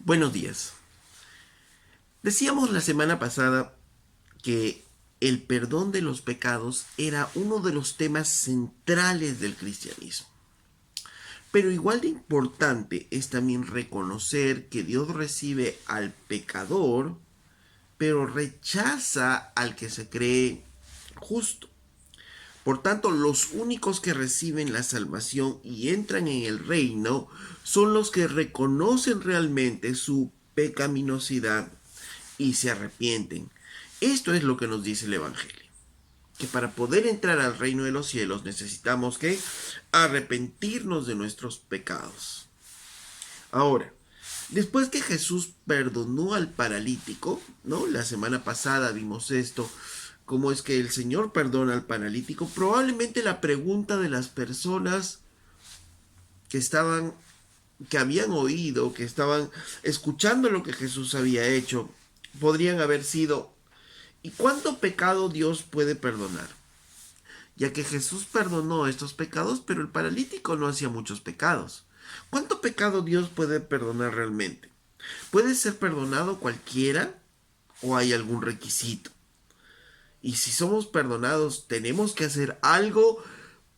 Buenos días. Decíamos la semana pasada que el perdón de los pecados era uno de los temas centrales del cristianismo. Pero igual de importante es también reconocer que Dios recibe al pecador, pero rechaza al que se cree justo. Por tanto, los únicos que reciben la salvación y entran en el reino son los que reconocen realmente su pecaminosidad y se arrepienten. Esto es lo que nos dice el Evangelio. Que para poder entrar al reino de los cielos necesitamos que arrepentirnos de nuestros pecados. Ahora, después que Jesús perdonó al paralítico, ¿no? La semana pasada vimos esto, cómo es que el Señor perdona al paralítico. Probablemente la pregunta de las personas que estaban, que habían oído, que estaban escuchando lo que Jesús había hecho, podrían haber sido: ¿y cuánto pecado Dios puede perdonar? Ya que Jesús perdonó estos pecados, pero el paralítico no hacía muchos pecados. ¿Cuánto pecado Dios puede perdonar realmente? ¿Puede ser perdonado cualquiera o hay algún requisito? Y si somos perdonados, ¿tenemos que hacer algo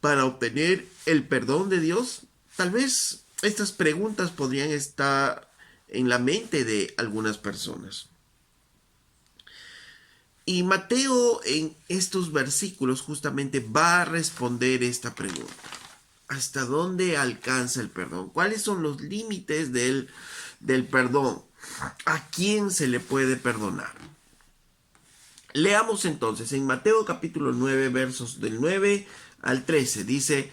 para obtener el perdón de Dios? Tal vez estas preguntas podrían estar en la mente de algunas personas. Y Mateo en estos versículos justamente va a responder esta pregunta. ¿Hasta dónde alcanza el perdón? ¿Cuáles son los límites del perdón? ¿A quién se le puede perdonar? Leamos entonces en Mateo capítulo 9 versos del 9 al 13. Dice: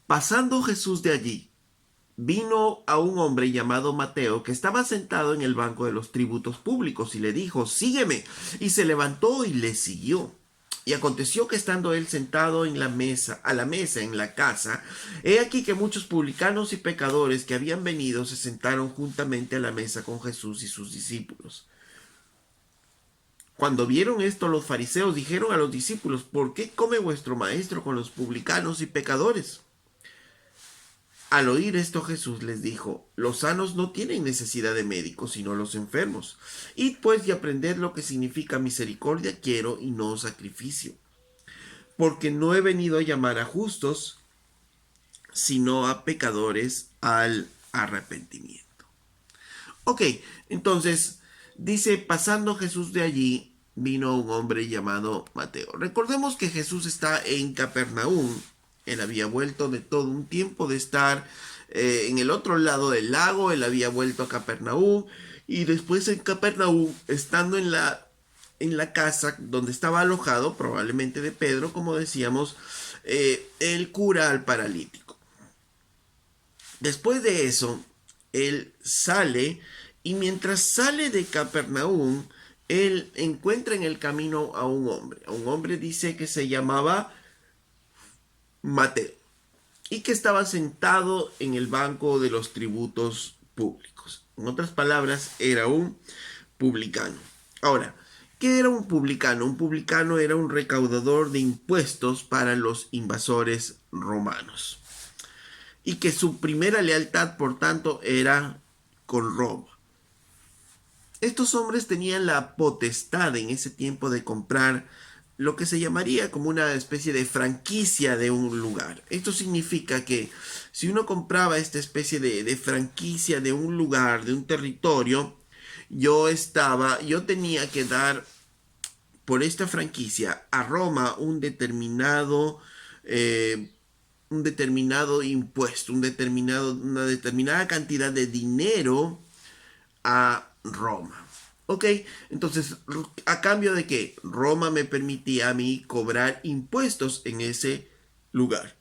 pasando Jesús de allí, vino a un hombre llamado Mateo que estaba sentado en el banco de los tributos públicos y le dijo: sígueme. Y se levantó y le siguió. Y aconteció que estando él sentado en la mesa, a la mesa en la casa, he aquí que muchos publicanos y pecadores que habían venido se sentaron juntamente a la mesa con Jesús y sus discípulos. Cuando vieron esto, los fariseos dijeron a los discípulos: ¿por qué come vuestro maestro con los publicanos y pecadores? Al oír esto, Jesús les dijo: los sanos no tienen necesidad de médicos, sino los enfermos. Id pues y aprended lo que significa misericordia quiero y no sacrificio. Porque no he venido a llamar a justos, sino a pecadores al arrepentimiento. Ok, entonces dice: pasando Jesús de allí, vino un hombre llamado Mateo. Recordemos que Jesús está en Capernaum. Él había vuelto de todo un tiempo de estar en el otro lado del lago. Él había vuelto a Capernaum. Y después en Capernaum, estando en la casa donde estaba alojado, probablemente de Pedro, como decíamos, él cura al paralítico. Después de eso, él sale, y mientras sale de Capernaum, él encuentra en el camino a un hombre. A un hombre dice que se llamaba Mateo y que estaba sentado en el banco de los tributos públicos. En otras palabras, era un publicano. Ahora, ¿qué era un publicano? Un publicano era un recaudador de impuestos para los invasores romanos, y que su primera lealtad, por tanto, era con Roma. Estos hombres tenían la potestad en ese tiempo de comprar lo que se llamaría como una especie de franquicia de un lugar. Esto significa que si uno compraba esta especie de franquicia de un lugar, de un territorio, yo tenía que dar por esta franquicia a Roma un determinado impuesto, una determinada cantidad de dinero a Roma. Ok, entonces, ¿a cambio de que Roma me permitía a mí cobrar impuestos en ese lugar?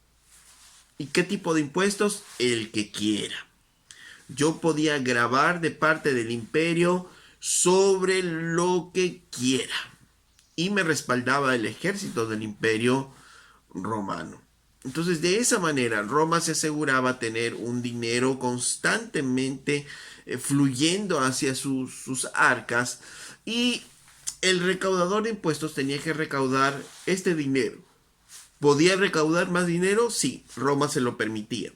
¿Y qué tipo de impuestos? El que quiera. Yo podía grabar de parte del imperio sobre lo que quiera. Y me respaldaba el ejército del imperio romano. Entonces, de esa manera, Roma se aseguraba tener un dinero constantemente fluyendo hacia sus arcas, y el recaudador de impuestos tenía que recaudar este dinero. ¿Podía recaudar más dinero? Sí, Roma se lo permitía.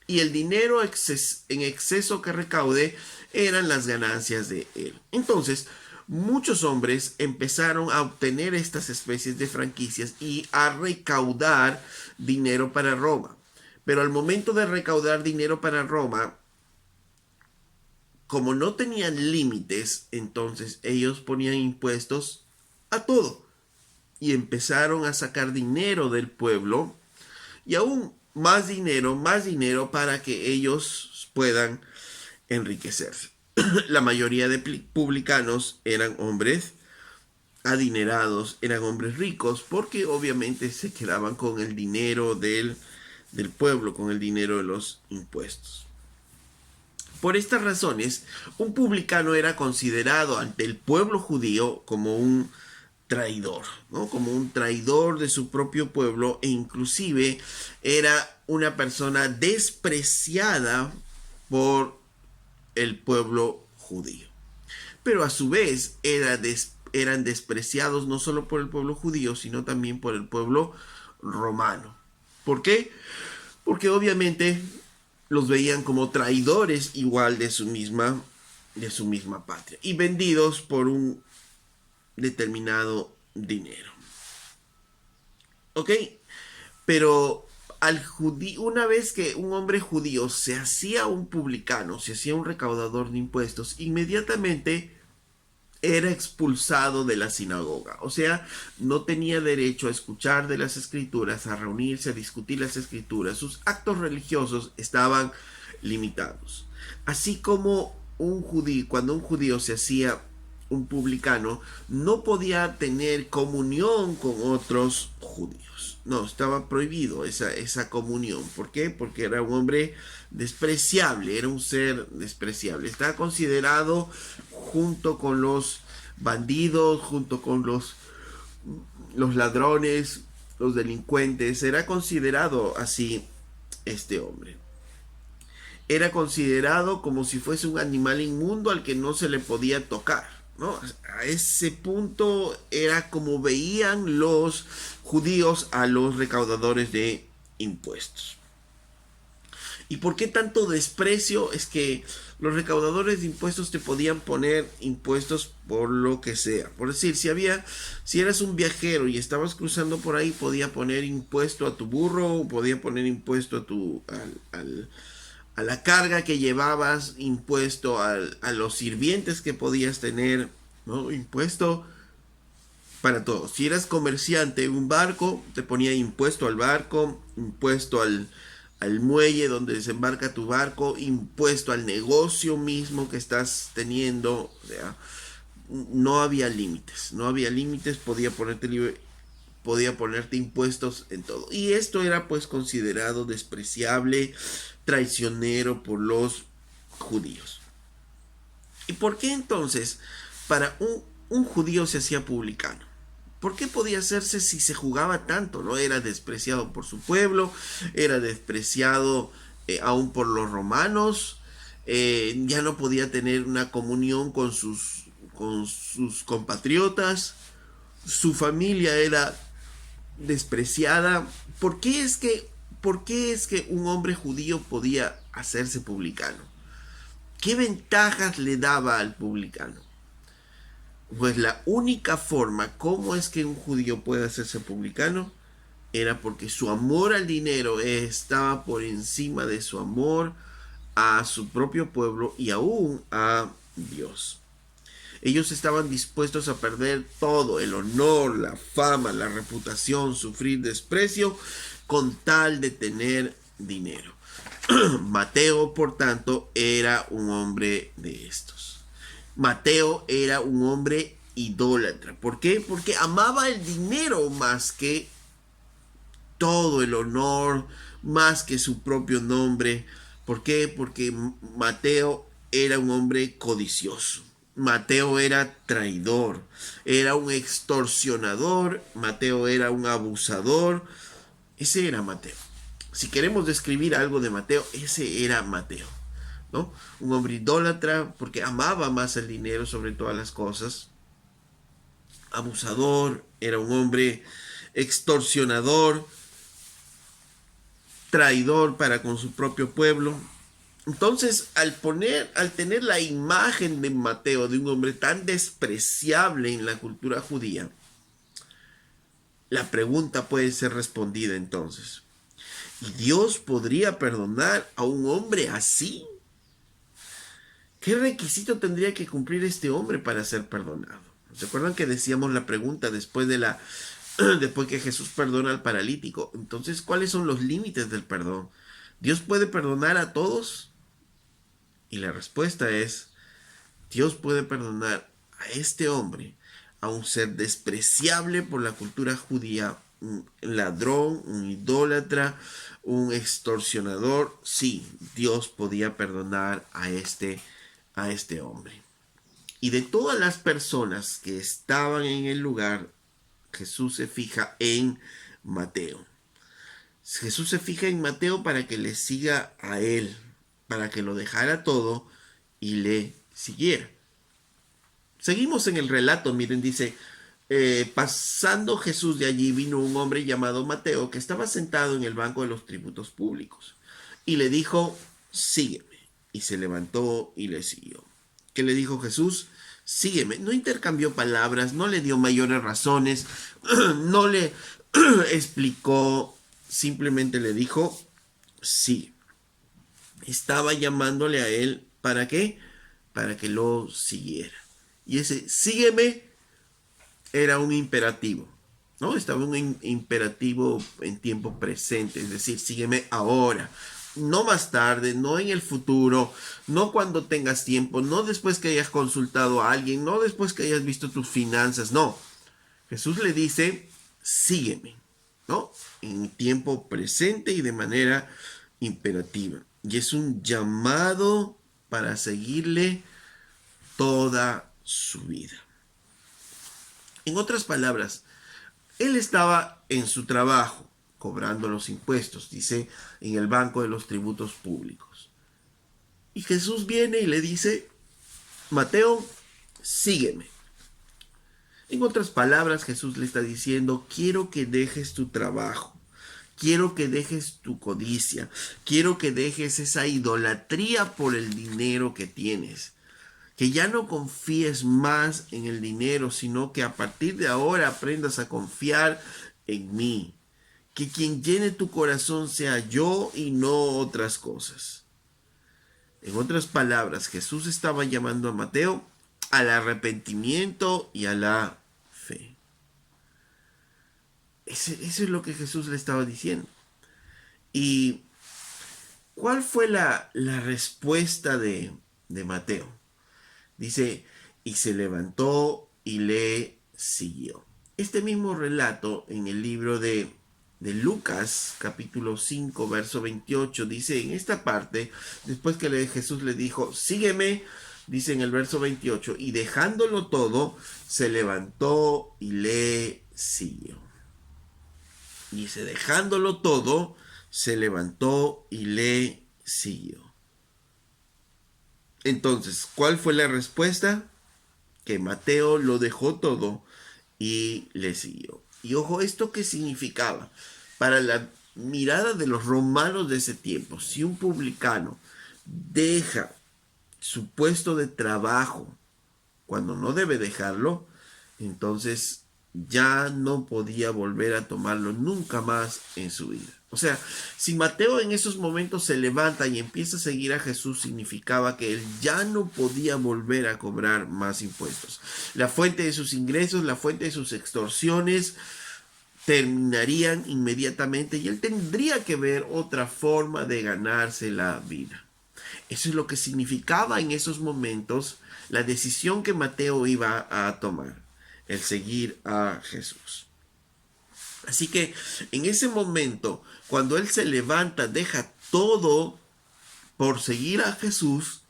y el dinero en exceso que recaude eran las ganancias de él. Entonces, muchos hombres empezaron a obtener estas especies de franquicias y a recaudar dinero para Roma. Pero al momento de recaudar dinero para Roma, como no tenían límites, entonces ellos ponían impuestos a todo y empezaron a sacar dinero del pueblo y aún más dinero para que ellos puedan enriquecerse. La mayoría de publicanos eran hombres adinerados, eran hombres ricos, porque obviamente se quedaban con el dinero del pueblo, con el dinero de los impuestos. Por estas razones, un publicano era considerado ante el pueblo judío como un traidor, ¿no? Como un traidor de su propio pueblo, e inclusive era una persona despreciada por el pueblo judío. Pero a su vez eran despreciados no solo por el pueblo judío, sino también por el pueblo romano. ¿Por qué? Porque obviamente los veían como traidores igual de su misma patria y vendidos por un determinado dinero. ¿Ok? Pero una vez que un hombre judío se hacía un publicano, se hacía un recaudador de impuestos, inmediatamente era expulsado de la sinagoga. O sea, no tenía derecho a escuchar de las escrituras, a reunirse, a discutir las escrituras. Sus actos religiosos estaban limitados. Así como cuando un judío se hacía un publicano, no podía tener comunión con otros judíos. No, estaba prohibido esa comunión. ¿Por qué? Porque era un hombre despreciable, era un ser despreciable. Estaba considerado junto con los bandidos, junto con los ladrones, los delincuentes. Era considerado así este hombre. Era considerado como si fuese un animal inmundo al que no se le podía tocar, ¿no? A ese punto era como veían los judíos a los recaudadores de impuestos. ¿Y por qué tanto desprecio? Es que los recaudadores de impuestos te podían poner impuestos por lo que sea. Por decir, si eras un viajero y estabas cruzando por ahí, podía poner impuesto a tu burro, podía poner impuesto a la carga que llevabas, impuesto a los sirvientes que podías tener, ¿no? Impuesto para todo. Si eras comerciante en un barco, te ponía impuesto al barco, impuesto al muelle donde desembarca tu barco, impuesto al negocio mismo que estás teniendo. O sea, no había límites, podía ponerte impuestos en todo. Y esto era pues considerado despreciable, traicionero por los judíos. ¿Y por qué entonces para un judío se hacía publicano? ¿Por qué podía hacerse si se jugaba tanto? ¿No? Era despreciado por su pueblo, era despreciado aún por los romanos, ya no podía tener una comunión con sus compatriotas, su familia era despreciada. ¿Por qué es que un hombre judío podía hacerse publicano? ¿Qué ventajas le daba al publicano? Pues la única forma como es que un judío puede hacerse publicano era porque su amor al dinero estaba por encima de su amor a su propio pueblo y aún a Dios. Ellos estaban dispuestos a perder todo, el honor, la fama, la reputación, sufrir desprecio, con tal de tener dinero. Mateo, por tanto, era un hombre de estos. Mateo era un hombre idólatra. ¿Por qué? Porque amaba el dinero más que todo, el honor, más que su propio nombre. ¿Por qué? Porque Mateo era un hombre codicioso. Mateo era traidor, era un extorsionador, Mateo era un abusador. Ese era Mateo. Si queremos describir algo de Mateo, ese era Mateo, ¿no? Un hombre idólatra porque amaba más el dinero sobre todas las cosas. Abusador, era un hombre extorsionador, traidor para con su propio pueblo. Entonces, al tener la imagen de Mateo, de un hombre tan despreciable en la cultura judía, la pregunta puede ser respondida entonces. ¿Y Dios podría perdonar a un hombre así? ¿Qué requisito tendría que cumplir este hombre para ser perdonado? ¿Se acuerdan que decíamos la pregunta después después que Jesús perdona al paralítico? Entonces, ¿cuáles son los límites del perdón? ¿Dios puede perdonar a todos? Y la respuesta es, Dios puede perdonar a este hombre, a un ser despreciable por la cultura judía, un ladrón, un idólatra, un extorsionador. Sí, Dios podía perdonar a este hombre. Y de todas las personas que estaban en el lugar, Jesús se fija en Mateo. Jesús se fija en Mateo para que le siga a él, para que lo dejara todo y le siguiera. Seguimos en el relato, miren, dice, pasando Jesús de allí vino un hombre llamado Mateo que estaba sentado en el banco de los tributos públicos y le dijo, sígueme. Y se levantó y le siguió. ¿Qué le dijo Jesús? Sígueme. No intercambió palabras, no le dio mayores razones, no le explicó, simplemente le dijo, sí. Estaba llamándole a él, ¿para qué? Para que lo siguiera. Y ese sígueme era un imperativo, ¿no? Estaba un imperativo en tiempo presente, es decir, sígueme ahora, no más tarde, no en el futuro, no cuando tengas tiempo, no después que hayas consultado a alguien, no después que hayas visto tus finanzas, no. Jesús le dice, sígueme, ¿no? En tiempo presente y de manera imperativa. Y es un llamado para seguirle toda su vida. En otras palabras, él estaba en su trabajo, cobrando los impuestos, dice, en el banco de los tributos públicos. Y Jesús viene y le dice, Mateo, sígueme. En otras palabras, Jesús le está diciendo, quiero que dejes tu trabajo, quiero que dejes tu codicia, quiero que dejes esa idolatría por el dinero que tienes. Que ya no confíes más en el dinero, sino que a partir de ahora aprendas a confiar en mí. Que quien llene tu corazón sea yo y no otras cosas. En otras palabras, Jesús estaba llamando a Mateo al arrepentimiento y a la fe. Eso es lo que Jesús le estaba diciendo. ¿Y cuál fue la respuesta de Mateo? Dice, y se levantó y le siguió. Este mismo relato en el libro de Lucas, capítulo 5, verso 28, dice en esta parte, después que Jesús le dijo, sígueme, dice en el verso 28, y dejándolo todo, se levantó y le siguió. Dice, dejándolo todo, se levantó y le siguió. Entonces, ¿cuál fue la respuesta? Que Mateo lo dejó todo y le siguió. Y ojo, ¿esto qué significaba? Para la mirada de los romanos de ese tiempo, si un publicano deja su puesto de trabajo cuando no debe dejarlo, entonces ya no podía volver a tomarlo nunca más en su vida. O sea, si Mateo en esos momentos se levanta y empieza a seguir a Jesús, significaba que él ya no podía volver a cobrar más impuestos. La fuente de sus ingresos, la fuente de sus extorsiones terminarían inmediatamente y él tendría que ver otra forma de ganarse la vida. Eso es lo que significaba en esos momentos la decisión que Mateo iba a tomar, el seguir a Jesús. Así que en ese momento, cuando él se levanta, deja todo por seguir a Jesús,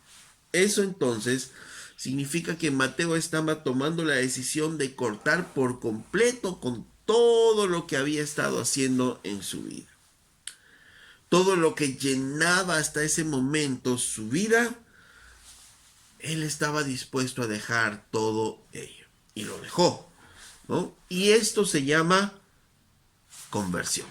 eso entonces significa que Mateo estaba tomando la decisión de cortar por completo con todo lo que había estado haciendo en su vida. Todo lo que llenaba hasta ese momento su vida, él estaba dispuesto a dejar todo ello. Y lo dejó, ¿no? Y esto se llama conversión.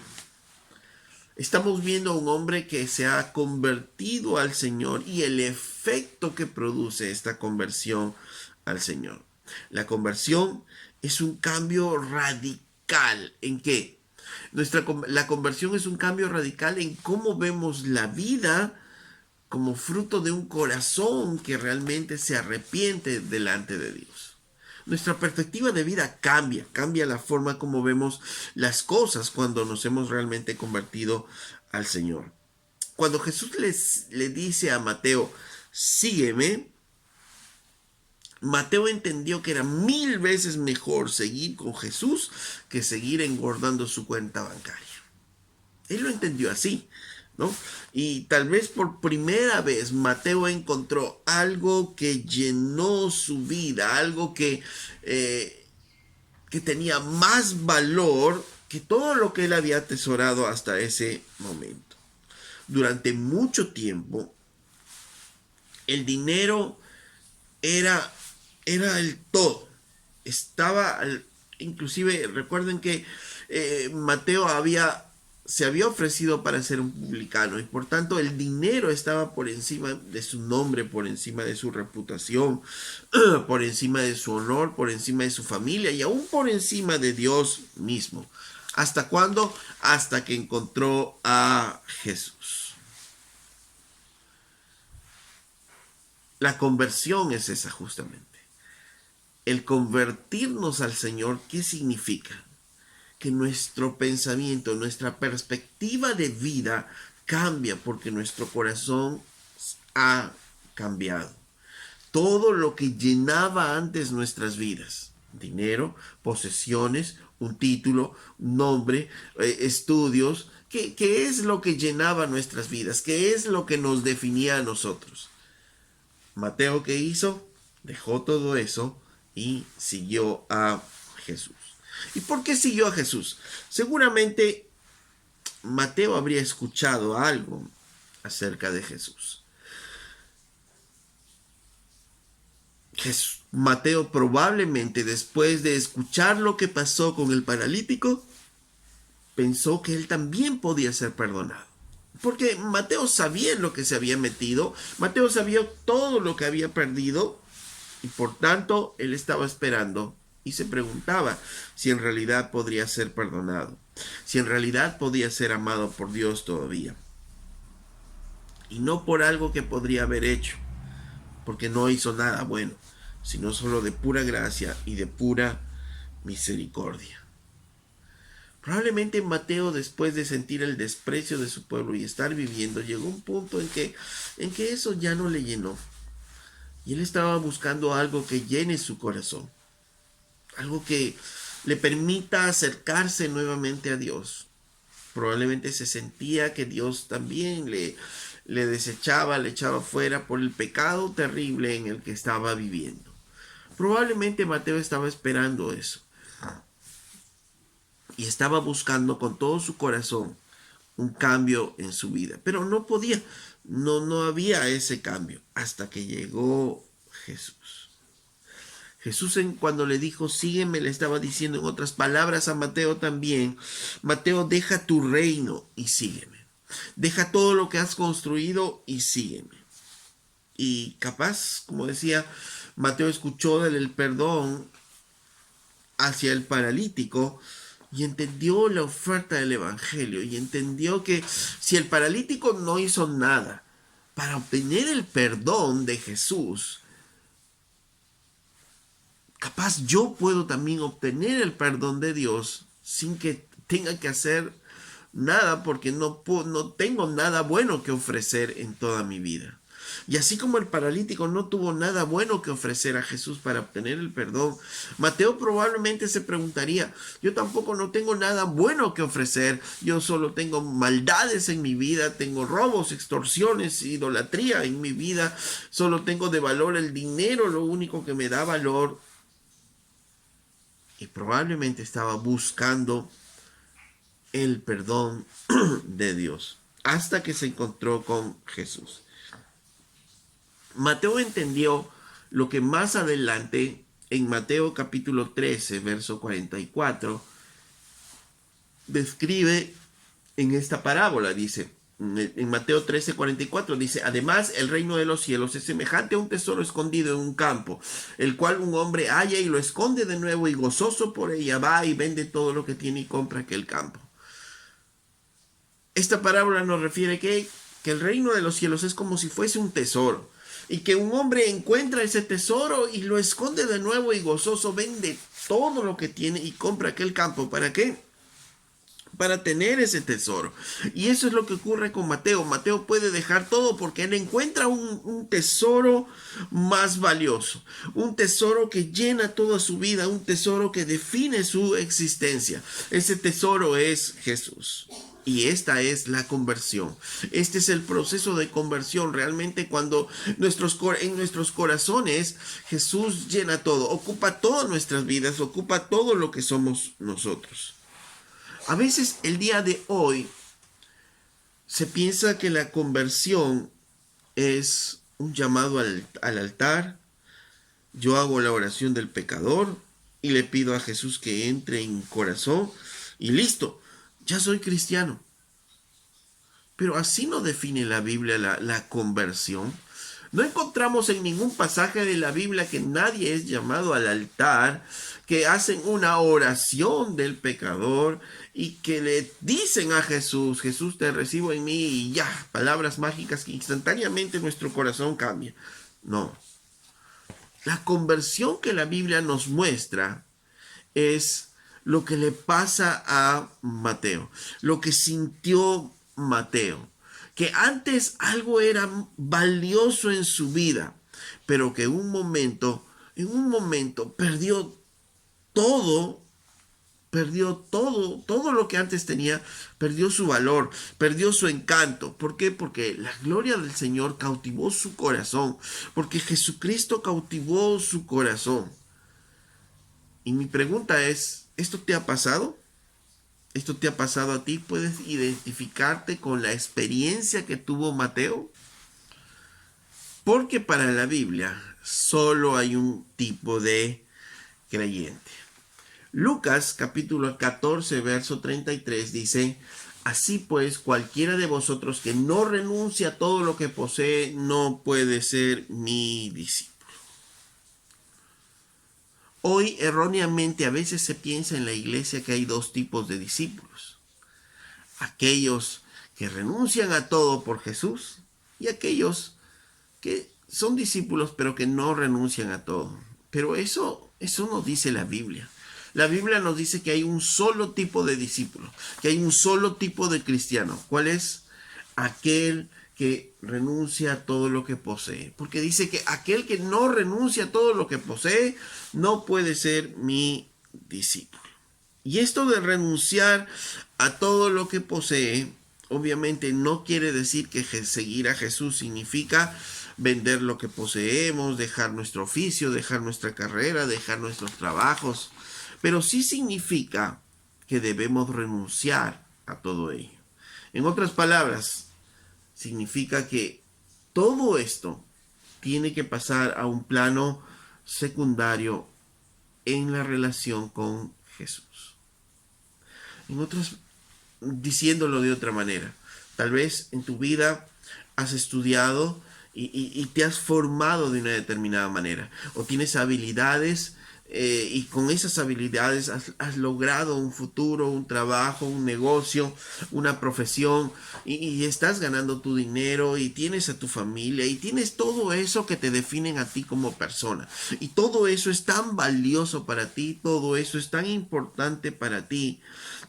Estamos viendo a un hombre que se ha convertido al Señor y el efecto que produce esta conversión al Señor. La conversión es un cambio radical. ¿En qué? La conversión es un cambio radical en cómo vemos la vida como fruto de un corazón que realmente se arrepiente delante de Dios. Nuestra perspectiva de vida cambia la forma como vemos las cosas cuando nos hemos realmente convertido al Señor. Cuando Jesús le dice a Mateo, sígueme, Mateo entendió que era 1000 veces mejor seguir con Jesús que seguir engordando su cuenta bancaria. Él lo entendió así, ¿no? Y tal vez por primera vez Mateo encontró algo que llenó su vida, algo que tenía más valor que todo lo que él había atesorado hasta ese momento. Durante mucho tiempo, el dinero era el todo. Estaba, inclusive recuerden que Mateo se había ofrecido para ser un publicano y por tanto el dinero estaba por encima de su nombre, por encima de su reputación, por encima de su honor, por encima de su familia y aún por encima de Dios mismo. ¿Hasta cuándo? Hasta que encontró a Jesús. La conversión es esa justamente. El convertirnos al Señor, ¿qué significa? Que nuestro pensamiento, nuestra perspectiva de vida cambia porque nuestro corazón ha cambiado. Todo lo que llenaba antes nuestras vidas, dinero, posesiones, un título, un nombre, estudios, ¿qué es lo que llenaba nuestras vidas? ¿Qué es lo que nos definía a nosotros? Mateo, ¿qué hizo? Dejó todo eso y siguió a Jesús. ¿Y por qué siguió a Jesús? Seguramente Mateo habría escuchado algo acerca de Jesús. Mateo probablemente después de escuchar lo que pasó con el paralítico, pensó que él también podía ser perdonado. Porque Mateo sabía en lo que se había metido, Mateo sabía todo lo que había perdido y por tanto él estaba esperando y se preguntaba si en realidad podría ser perdonado, si en realidad podía ser amado por Dios todavía. Y no por algo que podría haber hecho, porque no hizo nada bueno, sino solo de pura gracia y de pura misericordia. Probablemente Mateo, después de sentir el desprecio de su pueblo y estar viviendo, llegó a un punto en que eso ya no le llenó. Y él estaba buscando algo que llene su corazón. Algo que le permita acercarse nuevamente a Dios. Probablemente se sentía que Dios también le desechaba, le echaba fuera por el pecado terrible en el que estaba viviendo. Probablemente Mateo estaba esperando eso. Y estaba buscando con todo su corazón un cambio en su vida. Pero no podía, no había ese cambio hasta que llegó Jesús. Jesús cuando le dijo, sígueme, le estaba diciendo en otras palabras a Mateo también, Mateo, deja tu reino y sígueme. Deja todo lo que has construido y sígueme. Y capaz, como decía, Mateo escuchó del perdón hacia el paralítico y entendió la oferta del evangelio y entendió que si el paralítico no hizo nada para obtener el perdón de Jesús, capaz yo puedo también obtener el perdón de Dios sin que tenga que hacer nada porque no tengo nada bueno que ofrecer en toda mi vida. Y así como el paralítico no tuvo nada bueno que ofrecer a Jesús para obtener el perdón, Mateo probablemente se preguntaría, yo tampoco no tengo nada bueno que ofrecer, yo solo tengo maldades en mi vida, tengo robos, extorsiones, idolatría en mi vida, solo tengo de valor el dinero, lo único que me da valor. Y probablemente estaba buscando el perdón de Dios hasta que se encontró con Jesús. Mateo entendió lo que más adelante en Mateo capítulo 13, verso 44, describe en esta parábola, dice. En Mateo 13:44 dice, además el reino de los cielos es semejante a un tesoro escondido en un campo, el cual un hombre halla y lo esconde de nuevo y gozoso por ella va y vende todo lo que tiene y compra aquel campo. Esta parábola nos refiere que el reino de los cielos es como si fuese un tesoro y que un hombre encuentra ese tesoro y lo esconde de nuevo y gozoso vende todo lo que tiene y compra aquel campo. ¿Para qué? Para tener ese tesoro. Y eso es lo que ocurre con Mateo. Mateo puede dejar todo porque él encuentra un tesoro más valioso, un tesoro que llena toda su vida, un tesoro que define su existencia. Ese tesoro es Jesús. Y esta es la conversión. Este es el proceso de conversión. Realmente cuando en nuestros corazones Jesús llena todo, ocupa todas nuestras vidas, ocupa todo lo que somos nosotros. A veces el día de hoy se piensa que la conversión es un llamado al altar. Yo hago la oración del pecador y le pido a Jesús que entre en mi corazón y listo, ya soy cristiano. Pero así no define la Biblia la conversión. No encontramos en ningún pasaje de la Biblia que nadie es llamado al altar, que hacen una oración del pecador y que le dicen a Jesús, Jesús te recibo en mí y ya, palabras mágicas que instantáneamente nuestro corazón cambia. No. La conversión que la Biblia nos muestra es lo que le pasa a Mateo, lo que sintió Mateo, que antes algo era valioso en su vida, pero que en un momento todo lo que antes tenía, perdió su valor, perdió su encanto. ¿Por qué? Porque la gloria del Señor cautivó su corazón, porque Jesucristo cautivó su corazón. Y mi pregunta es, ¿esto te ha pasado? ¿Esto te ha pasado a ti? ¿Puedes identificarte con la experiencia que tuvo Mateo? Porque para la Biblia solo hay un tipo de creyente. Lucas capítulo 14 verso 33 dice, así pues cualquiera de vosotros que no renuncia a todo lo que posee no puede ser mi discípulo. Hoy erróneamente a veces se piensa en la iglesia que hay dos tipos de discípulos. Aquellos que renuncian a todo por Jesús y aquellos que son discípulos pero que no renuncian a todo. Pero eso no dice la Biblia. La Biblia nos dice que hay un solo tipo de discípulo, que hay un solo tipo de cristiano. ¿Cuál es? Aquel que renuncia a todo lo que posee. Porque dice que aquel que no renuncia a todo lo que posee no puede ser mi discípulo. Y esto de renunciar a todo lo que posee, obviamente no quiere decir que seguir a Jesús significa vender lo que poseemos, dejar nuestro oficio, dejar nuestra carrera, dejar nuestros trabajos. Pero sí significa que debemos renunciar a todo ello. En otras palabras, significa que todo esto tiene que pasar a un plano secundario en la relación con Jesús. En otros, diciéndolo de otra manera, tal vez en tu vida has estudiado y te has formado de una determinada manera, o tienes habilidades y con esas habilidades has logrado un futuro, un trabajo, un negocio, una profesión y estás ganando tu dinero y tienes a tu familia y tienes todo eso que te definen a ti como persona. Y todo eso es tan valioso para ti, todo eso es tan importante para ti,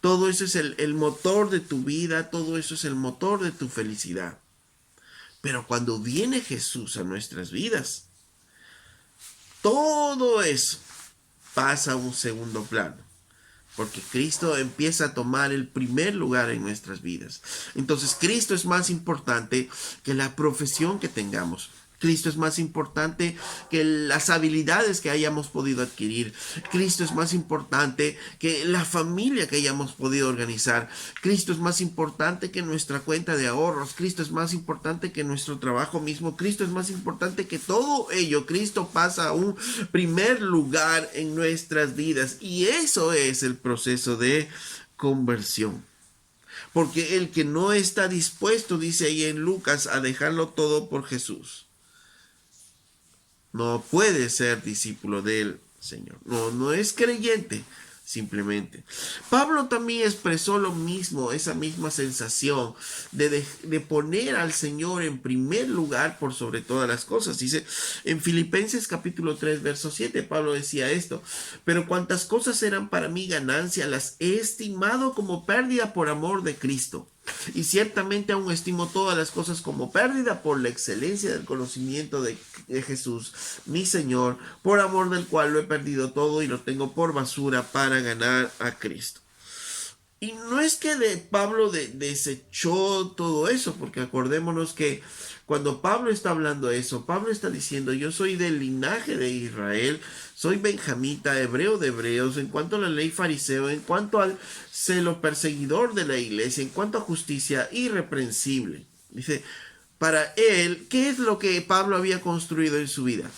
todo eso es el motor de tu vida, todo eso es el motor de tu felicidad. Pero cuando viene Jesús a nuestras vidas, todo eso pasa a un segundo plano, porque Cristo empieza a tomar el primer lugar en nuestras vidas. Entonces Cristo es más importante que la profesión que tengamos. Cristo es más importante que las habilidades que hayamos podido adquirir. Cristo es más importante que la familia que hayamos podido organizar. Cristo es más importante que nuestra cuenta de ahorros. Cristo es más importante que nuestro trabajo mismo. Cristo es más importante que todo ello. Cristo pasa a un primer lugar en nuestras vidas. Y eso es el proceso de conversión. Porque el que no está dispuesto, dice ahí en Lucas, a dejarlo todo por Jesús, no puede ser discípulo del Señor. No es creyente, simplemente. Pablo también expresó lo mismo, esa misma sensación de poner al Señor en primer lugar por sobre todas las cosas. Dice en Filipenses capítulo 3, verso 7, Pablo decía esto: pero cuantas cosas eran para mí ganancia, las he estimado como pérdida por amor de Cristo. Y ciertamente aún estimo todas las cosas como pérdida por la excelencia del conocimiento de Jesús, mi Señor, por amor del cual lo he perdido todo y lo tengo por basura para ganar a Cristo. Y no es que Pablo desechó todo eso, porque acordémonos que cuando Pablo está hablando eso, Pablo está diciendo: yo soy del linaje de Israel, soy benjamita, hebreo de hebreos, en cuanto a la ley fariseo, en cuanto al celo perseguidor de la iglesia, en cuanto a justicia irreprensible. Dice, para él, ¿qué es lo que Pablo había construido en su vida?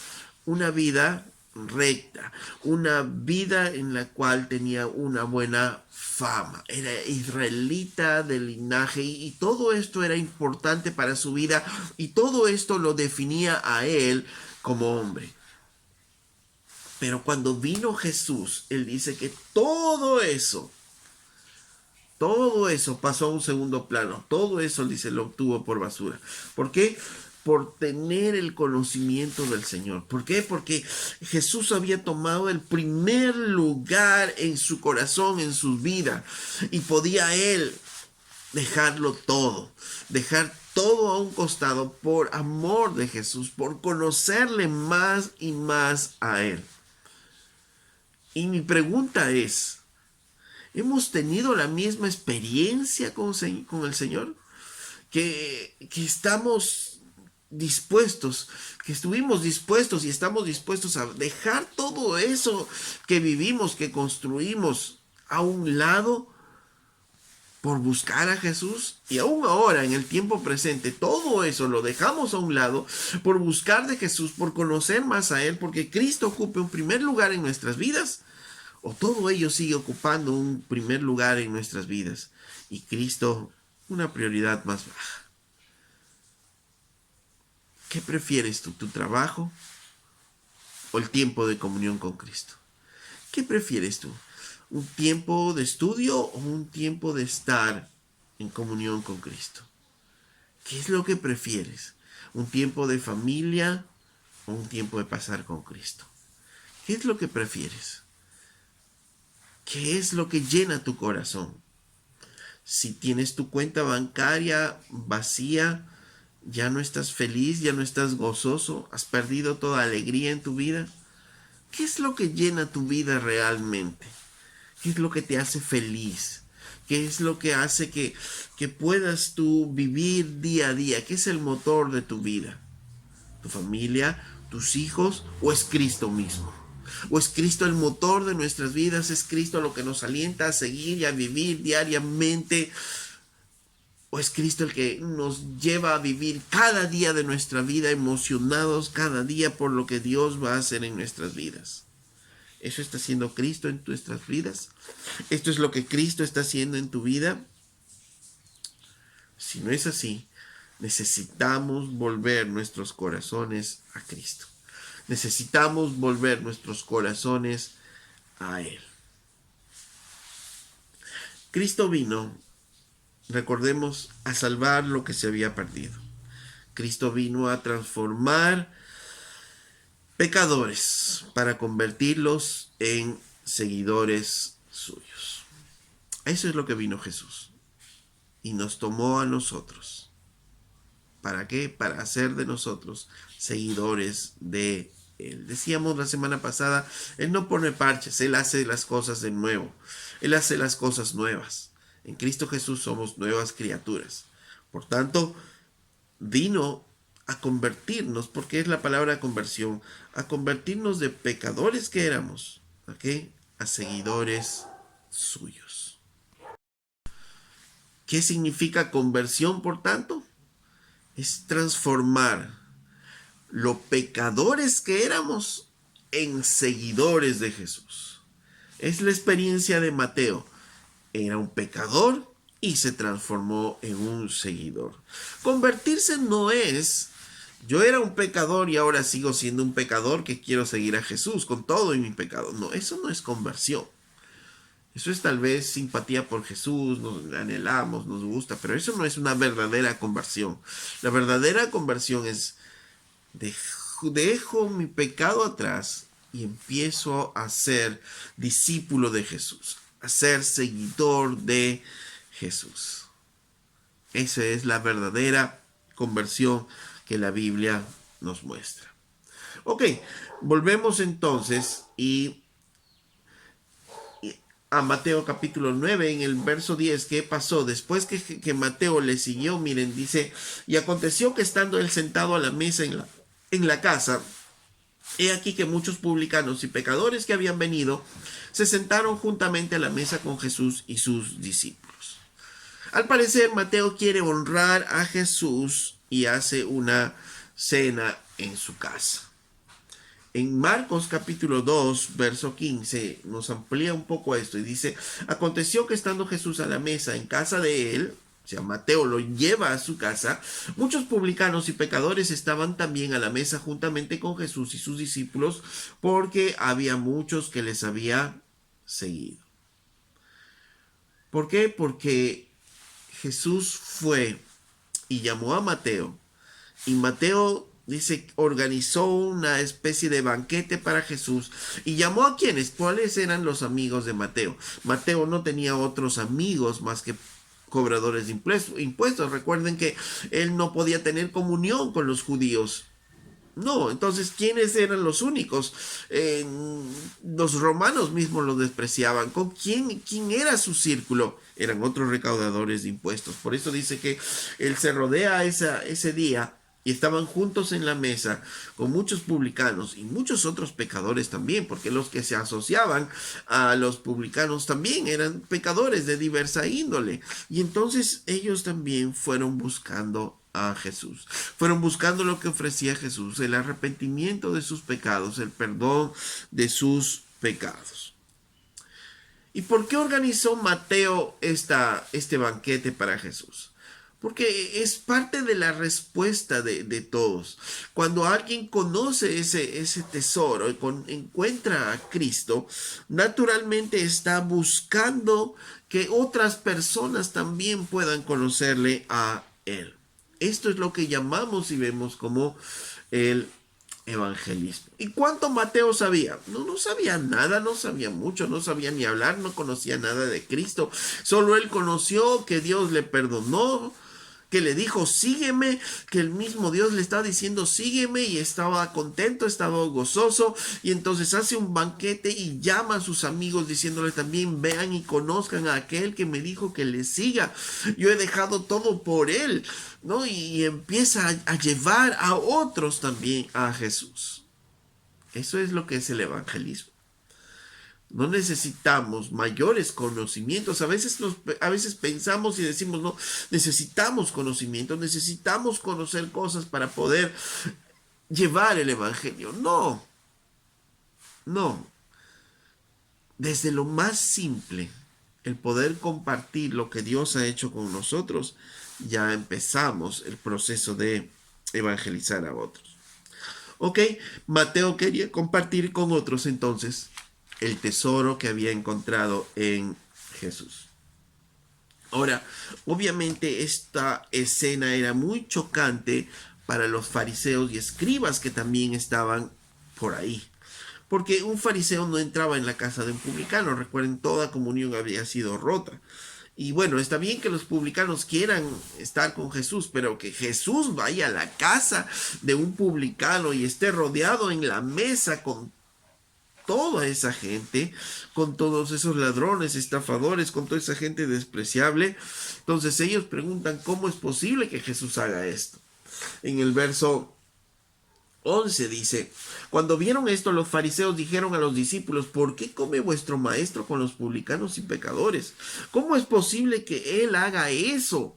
Una vida recta, una vida en la cual tenía una buena fama, era israelita del linaje y todo esto era importante para su vida y todo esto lo definía a él como hombre. Pero cuando vino Jesús, él dice que todo eso pasó a un segundo plano. Todo eso, dice, lo obtuvo por basura. ¿Por qué? Por tener el conocimiento del Señor. ¿Por qué? Porque Jesús había tomado el primer lugar en su corazón, en su vida. Y podía él dejarlo todo. Dejar todo a un costado por amor de Jesús. Por conocerle más y más a él. Y mi pregunta es: ¿hemos tenido la misma experiencia con el Señor? Que estamos dispuestos, que estuvimos dispuestos y estamos dispuestos a dejar todo eso que vivimos, que construimos a un lado por buscar a Jesús. Y aún ahora, en el tiempo presente, todo eso lo dejamos a un lado por buscar de Jesús, por conocer más a Él, porque Cristo ocupe un primer lugar en nuestras vidas. O todo ello sigue ocupando un primer lugar en nuestras vidas y Cristo una prioridad más baja. ¿Qué prefieres tú, tu trabajo o el tiempo de comunión con Cristo? ¿Qué prefieres tú? ¿Un tiempo de estudio o un tiempo de estar en comunión con Cristo? ¿Qué es lo que prefieres? ¿Un tiempo de familia o un tiempo de pasar con Cristo? ¿Qué es lo que prefieres? ¿Qué es lo que llena tu corazón? Si tienes tu cuenta bancaria vacía, ya no estás feliz, ya no estás gozoso, has perdido toda alegría en tu vida. ¿Qué es lo que llena tu vida realmente? ¿Qué es lo que te hace feliz? ¿Qué es lo que hace que puedas tú vivir día a día? ¿Qué es el motor de tu vida? ¿Tu familia, tus hijos o es Cristo mismo? ¿O es Cristo el motor de nuestras vidas? ¿Es Cristo lo que nos alienta a seguir y a vivir diariamente? ¿O es Cristo el que nos lleva a vivir cada día de nuestra vida emocionados cada día por lo que Dios va a hacer en nuestras vidas? ¿Eso está haciendo Cristo en nuestras vidas? ¿Esto es lo que Cristo está haciendo en tu vida? Si no es así, necesitamos volver nuestros corazones a Cristo. Necesitamos volver nuestros corazones a Él. Cristo vino, recordemos, a salvar lo que se había perdido. Cristo vino a transformar pecadores para convertirlos en seguidores suyos. Eso es lo que vino Jesús. Y nos tomó a nosotros. ¿Para qué? Para hacer de nosotros seguidores de Él. Decíamos la semana pasada, Él no pone parches, Él hace las cosas de nuevo. Él hace las cosas nuevas. En Cristo Jesús somos nuevas criaturas. Por tanto, vino a convertirnos, porque es la palabra conversión, a convertirnos de pecadores que éramos, ¿a qué? A seguidores suyos. ¿Qué significa conversión, por tanto? Es transformar los pecadores que éramos en seguidores de Jesús. Es la experiencia de Mateo. Era un pecador y se transformó en un seguidor. Convertirse no es: yo era un pecador y ahora sigo siendo un pecador que quiero seguir a Jesús con todo y mi pecado. No, eso no es conversión. Eso es tal vez simpatía por Jesús, nos anhelamos, nos gusta, pero eso no es una verdadera conversión. La verdadera conversión es: dejo mi pecado atrás y empiezo a ser discípulo de Jesús, a ser seguidor de Jesús. Esa es la verdadera conversión que la Biblia nos muestra. Ok, volvemos entonces a Mateo capítulo 9, en el verso 10. ¿Qué pasó? Después que Mateo le siguió, miren, dice: y aconteció que estando él sentado a la mesa en la casa, he aquí que muchos publicanos y pecadores que habían venido se sentaron juntamente a la mesa con Jesús y sus discípulos. Al parecer, Mateo quiere honrar a Jesús y hace una cena en su casa. En Marcos capítulo 2, verso 15, nos amplía un poco esto y dice: aconteció que estando Jesús a la mesa en casa de él, o sea, Mateo lo lleva a su casa, muchos publicanos y pecadores estaban también a la mesa juntamente con Jesús y sus discípulos, porque había muchos que les había seguido. ¿Por qué? Porque Jesús fue y llamó a Mateo, y Mateo, dice, organizó una especie de banquete para Jesús y llamó a quienes. ¿Cuáles eran los amigos de Mateo? Mateo no tenía otros amigos más que cobradores de impuestos. Recuerden que él no podía tener comunión con los judíos. No, entonces, ¿quiénes eran los únicos? Los romanos mismos lo despreciaban. ¿Con quién era su círculo? Eran otros recaudadores de impuestos. Por eso dice que él se rodea ese día y estaban juntos en la mesa con muchos publicanos y muchos otros pecadores también, porque los que se asociaban a los publicanos también eran pecadores de diversa índole. Y entonces ellos también fueron buscando a Jesús. Fueron buscando lo que ofrecía Jesús: el arrepentimiento de sus pecados, el perdón de sus pecados. ¿Y por qué organizó Mateo este banquete para Jesús? Porque es parte de la respuesta de todos. Cuando alguien conoce ese tesoro y encuentra a Cristo, naturalmente está buscando que otras personas también puedan conocerle a Él. Esto es lo que llamamos y vemos como el evangelismo. ¿Y cuánto Mateo sabía? No sabía nada, no sabía mucho, no sabía ni hablar, no conocía nada de Cristo. Solo él conoció que Dios le perdonó, que le dijo sígueme, que el mismo Dios le estaba diciendo sígueme, y estaba contento, estaba gozoso, y entonces hace un banquete y llama a sus amigos diciéndole también: vean y conozcan a aquel que me dijo que le siga, yo he dejado todo por él, ¿no? Y empieza a llevar a otros también a Jesús. Eso es lo que es el evangelismo. No necesitamos mayores conocimientos. A veces pensamos y decimos: no, necesitamos conocimiento, necesitamos conocer cosas para poder llevar el evangelio. No. Desde lo más simple, el poder compartir lo que Dios ha hecho con nosotros, ya empezamos el proceso de evangelizar a otros. Ok, Mateo quería compartir con otros entonces el tesoro que había encontrado en Jesús. Ahora, obviamente esta escena era muy chocante para los fariseos y escribas que también estaban por ahí. Porque un fariseo no entraba en la casa de un publicano. Recuerden, toda comunión había sido rota. Y bueno, está bien que los publicanos quieran estar con Jesús, pero que Jesús vaya a la casa de un publicano y esté rodeado en la mesa con toda esa gente, con todos esos ladrones, estafadores, con toda esa gente despreciable. Entonces ellos preguntan: ¿cómo es posible que Jesús haga esto? En el verso 11 dice: cuando vieron esto, los fariseos dijeron a los discípulos: ¿por qué come vuestro maestro con los publicanos y pecadores? ¿Cómo es posible que él haga eso?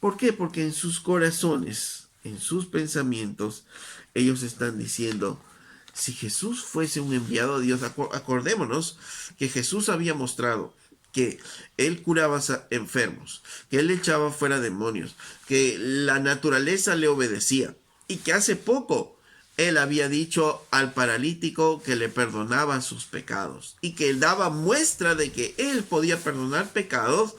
¿Por qué? Porque en sus corazones, en sus pensamientos, ellos están diciendo: si Jesús fuese un enviado de Dios, acordémonos que Jesús había mostrado que él curaba enfermos, que él echaba fuera demonios, que la naturaleza le obedecía y que hace poco él había dicho al paralítico que le perdonaba sus pecados y que él daba muestra de que él podía perdonar pecados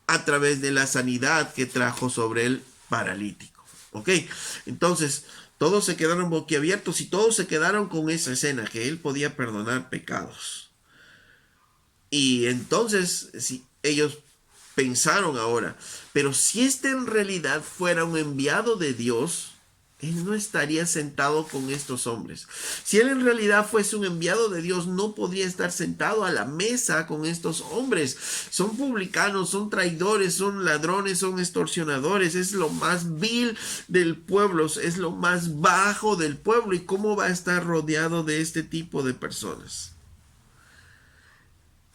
a través de la sanidad que trajo sobre el paralítico. ¿Ok? Entonces, todos se quedaron boquiabiertos y todos se quedaron con esa escena, que él podía perdonar pecados. Y entonces, si ellos pensaron ahora, pero si este en realidad fuera un enviado de Dios, él no estaría sentado con estos hombres. Si él en realidad fuese un enviado de Dios, no podría estar sentado a la mesa con estos hombres. Son publicanos, son traidores, son ladrones, son extorsionadores. Es lo más vil del pueblo, es lo más bajo del pueblo. ¿Y cómo va a estar rodeado de este tipo de personas?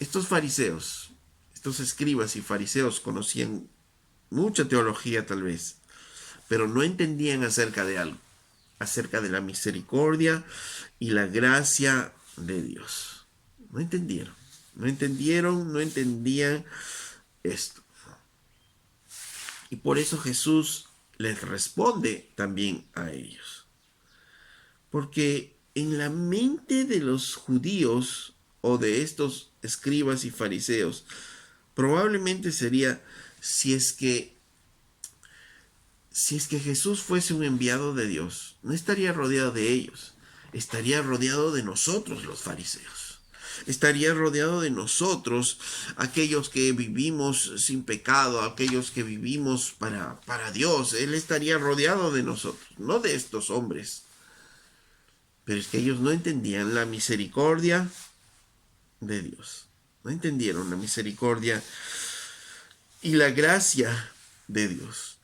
Estos fariseos, estos escribas y fariseos conocían mucha teología tal vez, pero no entendían acerca de algo, acerca de la misericordia y la gracia de Dios. No entendieron, no entendían esto. Y por eso Jesús les responde también a ellos. Porque en la mente de los judíos o de estos escribas y fariseos, probablemente sería si es que Jesús fuese un enviado de Dios, no estaría rodeado de ellos, estaría rodeado de nosotros los fariseos. Estaría rodeado de nosotros, aquellos que vivimos sin pecado, aquellos que vivimos para Dios. Él estaría rodeado de nosotros, no de estos hombres. Pero es que ellos no entendían la misericordia de Dios. No entendieron la misericordia y la gracia de Dios.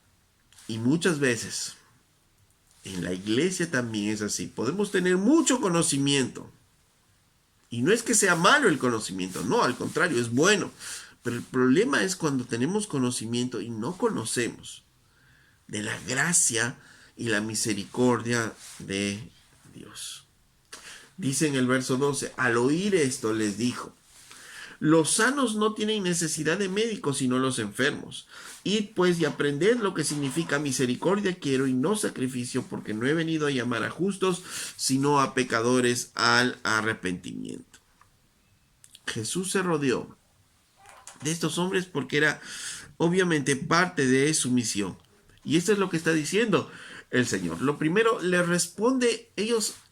Y muchas veces en la iglesia también es así. Podemos tener mucho conocimiento. Y no es que sea malo el conocimiento, no, al contrario, es bueno. Pero el problema es cuando tenemos conocimiento y no conocemos de la gracia y la misericordia de Dios. Dice en el verso 12, al oír esto les dijo, los sanos no tienen necesidad de médicos sino los enfermos. Id pues y aprended lo que significa misericordia quiero y no sacrificio, porque no he venido a llamar a justos, sino a pecadores al arrepentimiento. Jesús se rodeó de estos hombres porque era obviamente parte de su misión. Y esto es lo que está diciendo el Señor. Lo primero, le responde,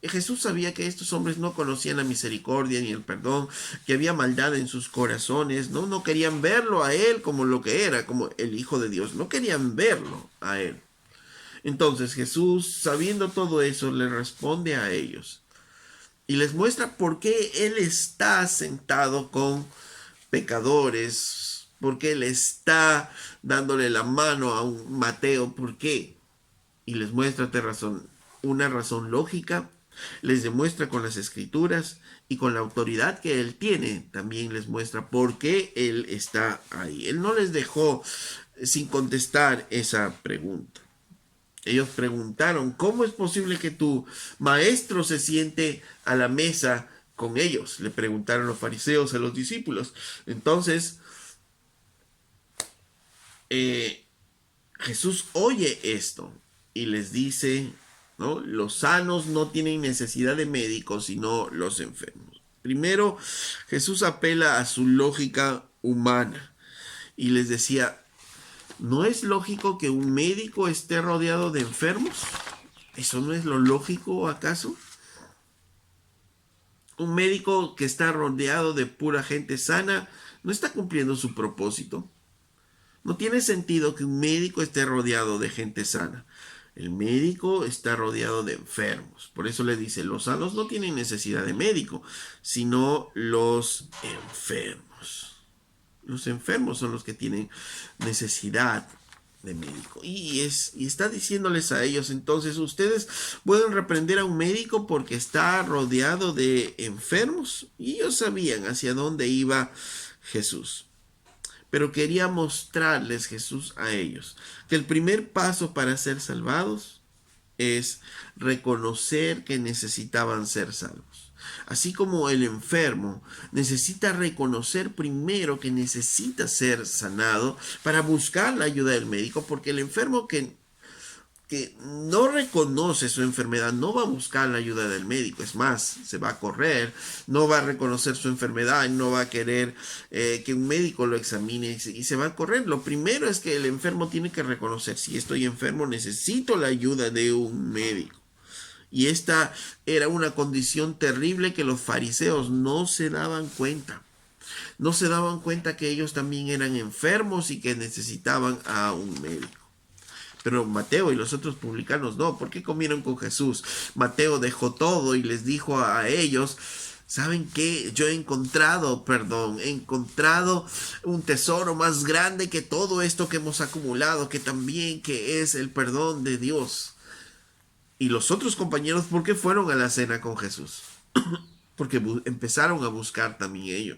Jesús sabía que estos hombres no conocían la misericordia ni el perdón, que había maldad en sus corazones, no querían verlo a Él como lo que era, como el Hijo de Dios, no querían verlo a Él. Entonces Jesús, sabiendo todo eso, le responde a ellos y les muestra por qué Él está sentado con pecadores, por qué Él está dándole la mano a un Mateo, por qué. Y les muestra una razón lógica, les demuestra con las escrituras y con la autoridad que él tiene, también les muestra por qué él está ahí. Él no les dejó sin contestar esa pregunta. Ellos preguntaron, ¿cómo es posible que tu maestro se siente a la mesa con ellos? Le preguntaron los fariseos a los discípulos. Entonces, Jesús oye esto y les dice, ¿no? Los sanos no tienen necesidad de médicos, sino los enfermos. Primero, Jesús apela a su lógica humana y les decía, ¿no es lógico que un médico esté rodeado de enfermos? ¿Eso no es lo lógico acaso? Un médico que está rodeado de pura gente sana no está cumpliendo su propósito. No tiene sentido que un médico esté rodeado de gente sana. El médico está rodeado de enfermos. Por eso le dice, los sanos no tienen necesidad de médico, sino los enfermos. Los enfermos son los que tienen necesidad de médico. Y está diciéndoles a ellos, entonces, ¿ustedes pueden reprender a un médico porque está rodeado de enfermos? Y ellos sabían hacia dónde iba Jesús. Pero quería mostrarles Jesús a ellos que el primer paso para ser salvados es reconocer que necesitaban ser salvos. Así como el enfermo necesita reconocer primero que necesita ser sanado para buscar la ayuda del médico, porque el enfermo que no reconoce su enfermedad no va a buscar la ayuda del médico, es más, se va a correr, no va a reconocer su enfermedad y no va a querer que un médico lo examine y se va a correr. Lo primero es que el enfermo tiene que reconocer: si estoy enfermo necesito la ayuda de un médico. Y esta era una condición terrible que los fariseos no se daban cuenta. No se daban cuenta que ellos también eran enfermos y que necesitaban a un médico. Pero Mateo y los otros publicanos no. ¿Por qué comieron con Jesús? Mateo dejó todo y les dijo a ellos: ¿saben qué? Yo he encontrado un tesoro más grande que todo esto que hemos acumulado, que es el perdón de Dios. Y los otros compañeros, ¿por qué fueron a la cena con Jesús? Porque empezaron a buscar también ellos.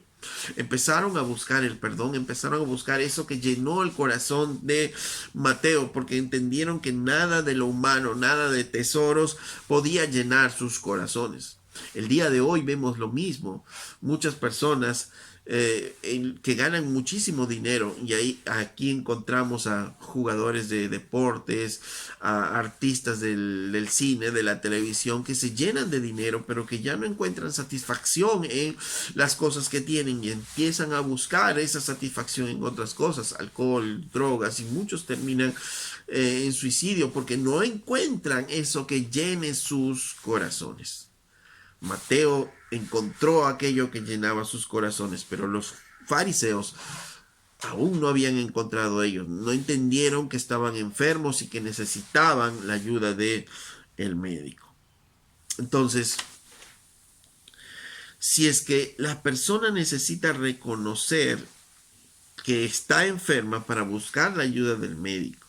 Empezaron a buscar el perdón, empezaron a buscar eso que llenó el corazón de Mateo, porque entendieron que nada de lo humano, nada de tesoros podía llenar sus corazones. El día de hoy vemos lo mismo. Muchas personas que ganan muchísimo dinero, y aquí encontramos a jugadores de deportes, a artistas del cine, de la televisión, que se llenan de dinero pero que ya no encuentran satisfacción en las cosas que tienen y empiezan a buscar esa satisfacción en otras cosas: alcohol, drogas, y muchos terminan en suicidio porque no encuentran eso que llene sus corazones. Mateo encontró aquello que llenaba sus corazones, pero los fariseos aún no habían encontrado ellos. No entendieron que estaban enfermos y que necesitaban la ayuda de el médico. Entonces, si es que la persona necesita reconocer que está enferma para buscar la ayuda del médico,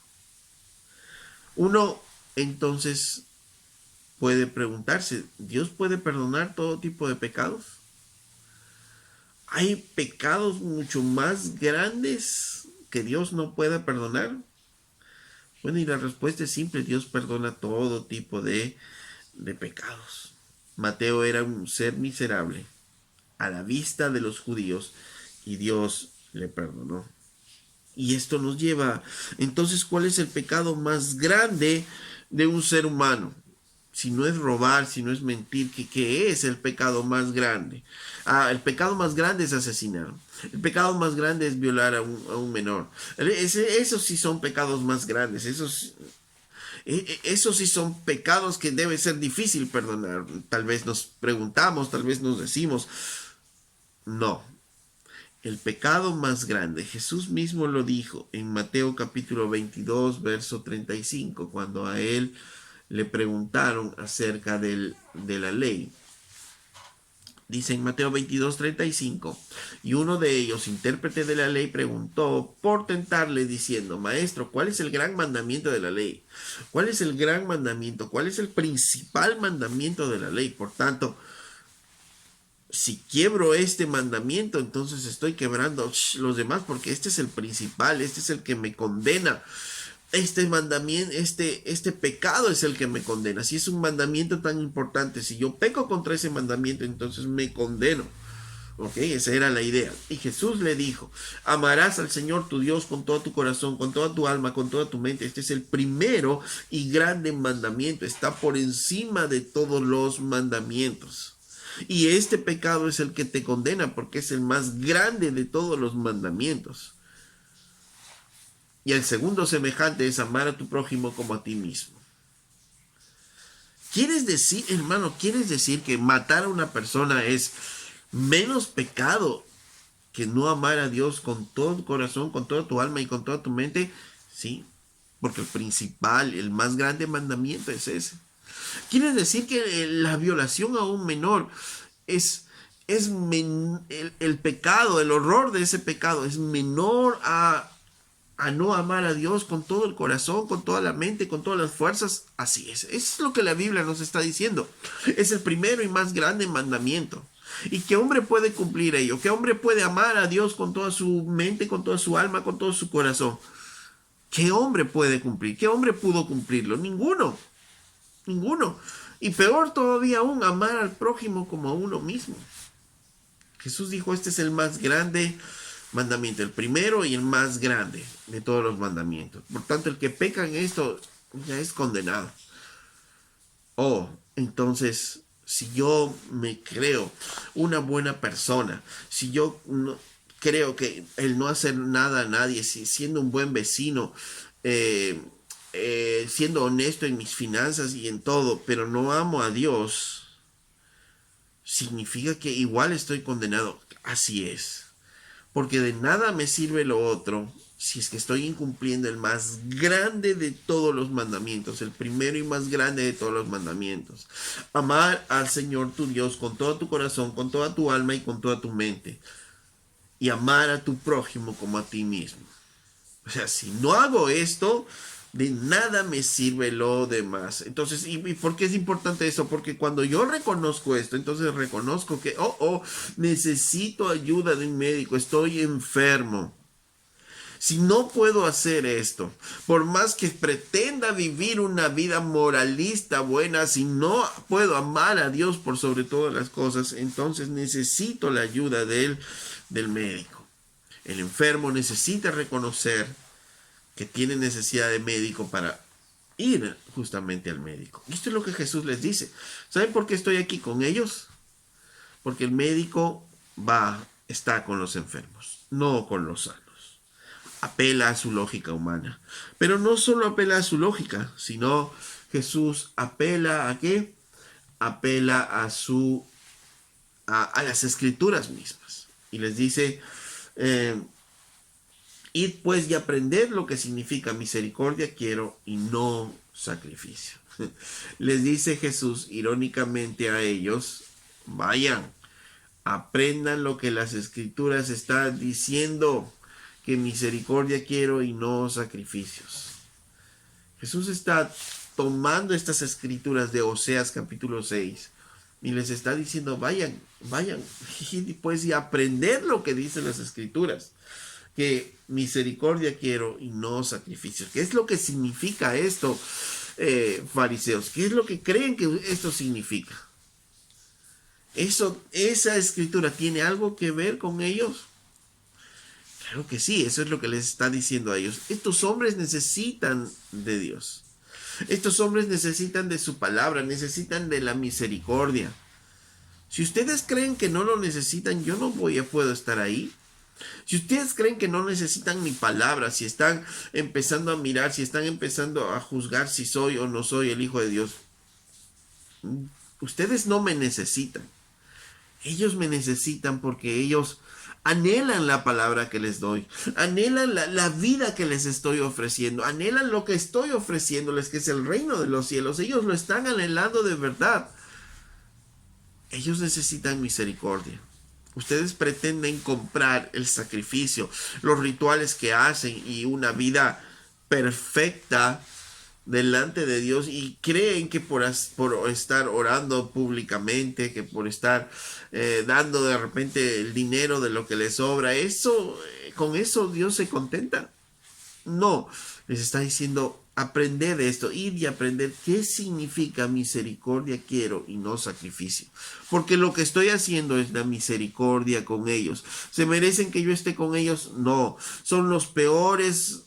uno entonces puede preguntarse: ¿Dios puede perdonar todo tipo de pecados? ¿Hay pecados mucho más grandes que Dios no pueda perdonar? Bueno, y la respuesta es simple: Dios perdona todo tipo de pecados. Mateo era un ser miserable a la vista de los judíos y Dios le perdonó. Y esto nos lleva, entonces, ¿cuál es el pecado más grande de un ser humano? Si no es robar, si no es mentir, ¿qué es el pecado más grande? El pecado más grande es asesinar. El pecado más grande es violar a un menor. Esos sí son pecados más grandes. Esos sí son pecados que debe ser difícil perdonar. Tal vez nos preguntamos, tal vez nos decimos: no. El pecado más grande, Jesús mismo lo dijo en Mateo capítulo 22, verso 35, cuando a él le preguntaron acerca de la ley. Dice en Mateo 22, 35: y uno de ellos, intérprete de la ley, preguntó por tentarle diciendo: Maestro, ¿cuál es el gran mandamiento de la ley? ¿Cuál es el gran mandamiento? ¿Cuál es el principal mandamiento de la ley? Por tanto, si quiebro este mandamiento, entonces estoy quebrando los demás, porque este es el principal, este es el que me condena. Este mandamiento, este pecado es el que me condena. Si es un mandamiento tan importante, si yo peco contra ese mandamiento, entonces me condeno. Ok, esa era la idea. Y Jesús le dijo: amarás al Señor tu Dios con todo tu corazón, con toda tu alma, con toda tu mente. Este es el primero y grande mandamiento. Está por encima de todos los mandamientos. Y este pecado es el que te condena, porque es el más grande de todos los mandamientos. Y el segundo semejante es amar a tu prójimo como a ti mismo. ¿Quieres decir, hermano, que matar a una persona es menos pecado que no amar a Dios con todo tu corazón, con toda tu alma y con toda tu mente? Sí, porque el principal, el más grande mandamiento es ese. ¿Quieres decir que la violación a un menor el pecado, el horror de ese pecado es menor a no amar a Dios con todo el corazón, con toda la mente, con todas las fuerzas? Así es. Eso es lo que la Biblia nos está diciendo. Es el primero y más grande mandamiento. ¿Y qué hombre puede cumplir ello? ¿Qué hombre puede amar a Dios con toda su mente, con toda su alma, con todo su corazón? ¿Qué hombre puede cumplir? ¿Qué hombre pudo cumplirlo? Ninguno. Ninguno. Y peor todavía aún, amar al prójimo como a uno mismo. Jesús dijo, este es el más grande mandamiento, el primero y el más grande de todos los mandamientos. Por tanto, el que peca en esto ya es condenado. Entonces, si yo me creo una buena persona, si yo no, creo que el no hacer nada a nadie, si siendo un buen vecino, siendo honesto en mis finanzas y en todo, pero no amo a Dios, significa que igual estoy condenado. Así es. Porque de nada me sirve lo otro si es que estoy incumpliendo el más grande de todos los mandamientos, el primero y más grande de todos los mandamientos. Amar al Señor tu Dios con todo tu corazón, con toda tu alma y con toda tu mente. Y amar a tu prójimo como a ti mismo. O sea, si no hago esto, de nada me sirve lo demás. Entonces, ¿y por qué es importante eso? Porque cuando yo reconozco esto, entonces reconozco que, necesito ayuda de un médico, estoy enfermo. Si no puedo hacer esto, por más que pretenda vivir una vida moralista buena, si no puedo amar a Dios por sobre todas las cosas, entonces necesito la ayuda del médico. El enfermo necesita reconocer que tiene necesidad de médico para ir justamente al médico. Y esto es lo que Jesús les dice. ¿Saben por qué estoy aquí con ellos? Porque el médico está con los enfermos, no con los sanos. Apela a su lógica humana. Pero no solo apela a su lógica, sino Jesús apela ¿a qué? Apela a las escrituras mismas. Y les dice, id pues y aprended lo que significa misericordia quiero y no sacrificio. Les dice Jesús irónicamente a ellos, vayan, aprendan lo que las escrituras están diciendo, que misericordia quiero y no sacrificios. Jesús está tomando estas escrituras de Oseas capítulo 6 y les está diciendo, vayan, y pues y aprender lo que dicen las escrituras, que misericordia quiero y no sacrificios. ¿Qué es lo que significa esto, fariseos? ¿Qué es lo que creen que esto significa? ¿Esa escritura tiene algo que ver con ellos? Claro que sí, eso es lo que les está diciendo a ellos. Estos hombres necesitan de Dios. Estos hombres necesitan de su palabra, necesitan de la misericordia. Si ustedes creen que no lo necesitan, yo no puedo estar ahí. Si ustedes creen que no necesitan mi palabra, si están empezando a mirar, si están empezando a juzgar si soy o no soy el Hijo de Dios, ustedes no me necesitan. Ellos me necesitan porque ellos anhelan la palabra que les doy, anhelan la vida que les estoy ofreciendo, anhelan lo que estoy ofreciéndoles, que es el reino de los cielos. Ellos lo están anhelando de verdad. Ellos necesitan misericordia. Ustedes pretenden comprar el sacrificio, los rituales que hacen y una vida perfecta delante de Dios y creen que por estar orando públicamente, que por estar dando de repente el dinero de lo que les sobra, con eso Dios se contenta. No, les está diciendo, aprender de esto, ir y aprender qué significa misericordia quiero y no sacrificio. Porque lo que estoy haciendo es la misericordia con ellos. ¿Se merecen que yo esté con ellos? No, son los peores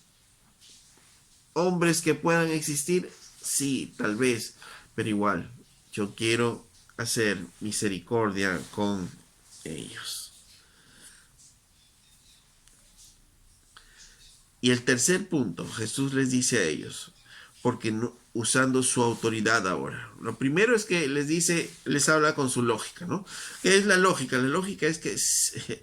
hombres que puedan existir, sí, tal vez, pero igual, yo quiero hacer misericordia con ellos. Y el tercer punto, Jesús les dice a ellos, porque no, usando su autoridad ahora. Lo primero es que les habla con su lógica, ¿no? ¿Qué es la lógica? La lógica es que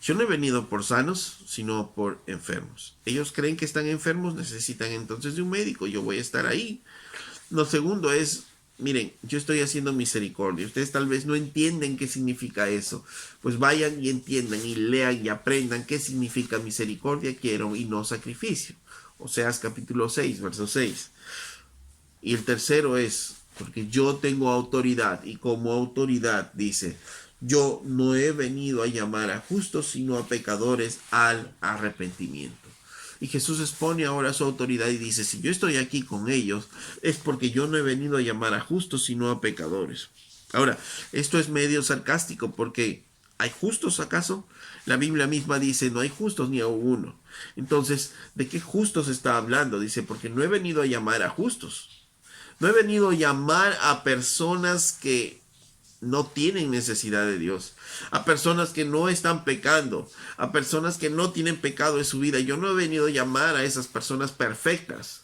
yo no he venido por sanos, sino por enfermos. Ellos creen que están enfermos, necesitan entonces de un médico. Yo voy a estar ahí. Lo segundo es, miren, yo estoy haciendo misericordia. Ustedes tal vez no entienden qué significa eso. Pues vayan y entiendan y lean y aprendan qué significa misericordia quiero y no sacrificio. Oseas capítulo 6, verso 6. Y el tercero es, porque yo tengo autoridad y como autoridad dice, yo no he venido a llamar a justos, sino a pecadores al arrepentimiento. Y Jesús expone ahora su autoridad y dice, si yo estoy aquí con ellos, es porque yo no he venido a llamar a justos, sino a pecadores. Ahora, esto es medio sarcástico porque ¿hay justos acaso? La Biblia misma dice, no hay justos ni a uno. Entonces, ¿de qué justos está hablando? Dice, porque no he venido a llamar a justos. No he venido a llamar a personas que no tienen necesidad de Dios, a personas que no están pecando, a personas que no tienen pecado en su vida. Yo no he venido a llamar a esas personas perfectas,